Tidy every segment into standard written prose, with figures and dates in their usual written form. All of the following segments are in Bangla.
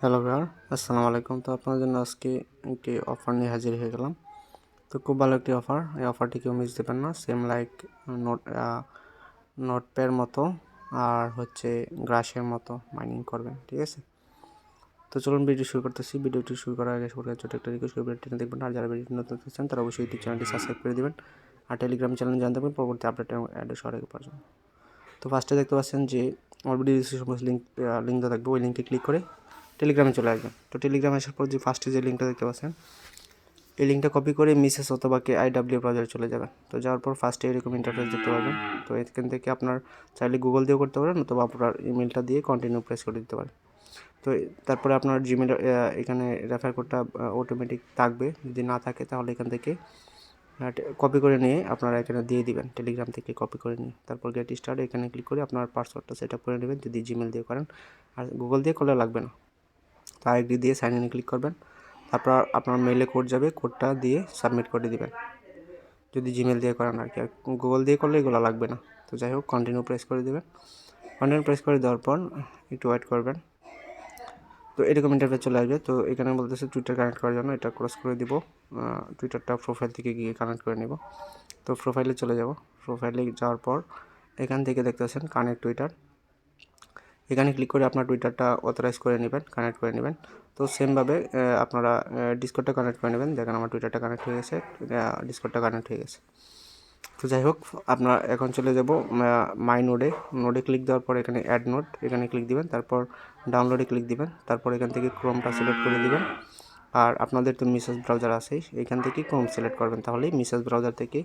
হ্যালো ভাইয়ার, আসসালামু আলাইকুম। তো আপনার জন্য আজকে একটি অফার নিয়ে হাজির হয়ে গেলাম। তো খুব ভালো একটি অফার, এই অফারটি কেউ মিস দেবেন না। সেম লাইক নোট নোটপ্যাডের মতো আর গ্রাসের মতো মাইনিং করবেন, ঠিক আছে? তো চলুন ভিডিও শুরু করতেছি। ভিডিওটি শুরু করার আগে সবার কাছে ছোটো একটা রিকোয়েস্ট, ভিডিওটি দেখবেন। আর যারা ভিডিওটি নতুন চান তারা অবশ্যই ইউটিউব চ্যানেলটি সাবস্ক্রাইব করে দেবেন আর টেলিগ্রাম চ্যানেল জানতে পারবেন পরবর্তী আপডেট এবং অ্যাড সবার আগে পাওয়ার জন্য। তো ফার্স্টে দেখতে পাচ্ছেন যে আমার ভিডিও ডিসক্রিপশন লিঙ্কটা থাকবে, ওই লিঙ্কে ক্লিক করে টেলিগ্রামে চলে আসবেন। তো টেলিগ্রামে আসার পর যে ফার্স্টে যে লিঙ্কটা দেখতে পাচ্ছেন, এই লিঙ্কটা কপি করে মিসেস অথবা আইডাব্লিউ ব্রাউজারে চলে যাবেন। তো যাওয়ার পর ফার্স্টে এরকম ইন্টারফেস দেখতে পাবেন। তো এখান থেকে আপনার চাইলে গুগল দিয়েও করতে পারেন অথবা আপনার ইমেলটা দিয়ে কন্টিনিউ প্রেস করে দিতে পারেন। তো তারপরে আপনার জিমেল এখানে রেফার কোডটা অটোমেটিক থাকবে, যদি না থাকে তাহলে এখান থেকে কপি করে নিয়ে আপনারা এখানে দিয়ে দিবেন, টেলিগ্রাম থেকে কপি করে নিয়ে। তারপর গেট স্টার্ট এখানে ক্লিক করে আপনার পাসওয়ার্ডটা সেট আপ করে নেবেন, যদি জিমেল দিয়ে করেন। আর গুগল দিয়ে করলে লাগবে না। তো আইডি দিয়ে সাইন ইনে ক্লিক করবেন। তারপর আপনার মেইলে কোড যাবে, কোডটা দিয়ে সাবমিট করে দিবেন, যদি জিমেল দিয়ে করেন আর কি। আর গুগল দিয়ে করলে এগুলো লাগবে না। তো যাই হোক, কন্টিনিউ প্রেস করে দেবেন। কন্টিনিউ প্রেস করে দেওয়ার পর একটু ওয়েট করবেন। তো এরকম ইন্টারফেস চলে আসবে। তো এখানে বলতেছে টুইটার কানেক্ট করার জন্য, এটা ক্রস করে দিব। টুইটারটা প্রোফাইল থেকে গিয়ে কানেক্ট করে নেব। তো প্রোফাইলে চলে যাব। প্রোফাইলে যাওয়ার পর এখান থেকে দেখতে পাচ্ছেন কানেক্ট টুইটার, এখানে ক্লিক করে আপনার টুইটারটা অথরাইজ করে নেবেন, কানেক্ট করে নেবেন। তো সেমভাবে আপনারা ডিসকর্ডটা কানেক্ট করে নেবেন। দেখেন আমার টুইটারটা কানেক্ট হয়ে গেছে, ডিসকর্ডটা কানেক্ট হয়ে গেছে। তো যাই হোক, আপনার এখন চলে যাব মাই নোডে ক্লিক দেওয়ার পর এখানে অ্যাড নোড, এখানে ক্লিক দিবেন। তারপর ডাউনলোডে ক্লিক দিবেন। তারপর এখান থেকে ক্রোমটা সিলেক্ট করে দিবেন। আর আপনাদের তো মিসেস ব্রাউজার আছে, এখান থেকে ক্রোম সিলেক্ট করবেন, তাহলেই মিসেস ব্রাউজার থেকে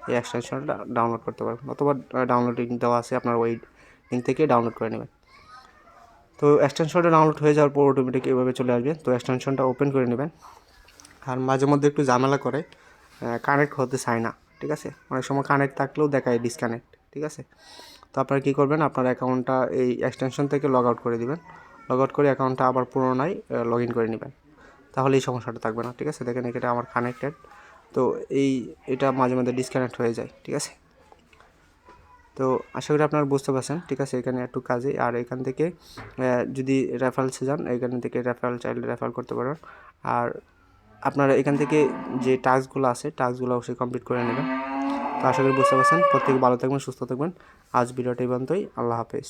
এই এক্সটেনশনটা ডাউনলোড করতে পারবেন। অথবা ডাউনলোড লিঙ্ক দেওয়া আছে, আপনার ওই লিঙ্ক থেকে ডাউনলোড করে নেবেন। তো এক্সটেনশনটা ডাউনলোড হয়ে যাওয়ার পর অটোমেটিক এভাবে চলে আসবে। তো এক্সটেনশনটা ওপেন করে নেবেন। আর মাঝে মধ্যে একটু ঝামেলা করে, কানেক্ট হতে চায় না, ঠিক আছে? অনেক সময় কানেক্ট থাকলেও দেখায় ডিসকানেক্ট, ঠিক আছে? তো আপনারা কী করবেন, আপনার অ্যাকাউন্টটা এই এক্সটেনশন থেকে লগ আউট করে দিবেন। লগ আউট করে অ্যাকাউন্টটা আবার পুনরায় লগ ইন করে নেবেন, তাহলে এই সমস্যাটা থাকবে না, ঠিক আছে? দেখেন এটা আমার কানেক্টেড। তো এটা মাঝে মাঝে ডিসকানেক্ট হয়ে যায়, ঠিক আছে? তো আশা করি আপনারা বুঝতে পারছেন, ঠিক আছে? এখানে একটু কাজে। আর এখান থেকে যদি রেফারেলসে যান, এখান থেকে রেফারেল চাইলে রেফারেল করতে পারেন। আর আপনারা এখান থেকে যে টাস্কগুলো আছে, টাস্কগুলো অবশ্যই কমপ্লিট করে নেবেন। তো আশা করি বুঝতে পারছেন। প্রত্যেকে ভালো থাকবেন, সুস্থ থাকবেন। আজ ভিডিওটা এই পর্যন্তই। আল্লাহ হাফেজ।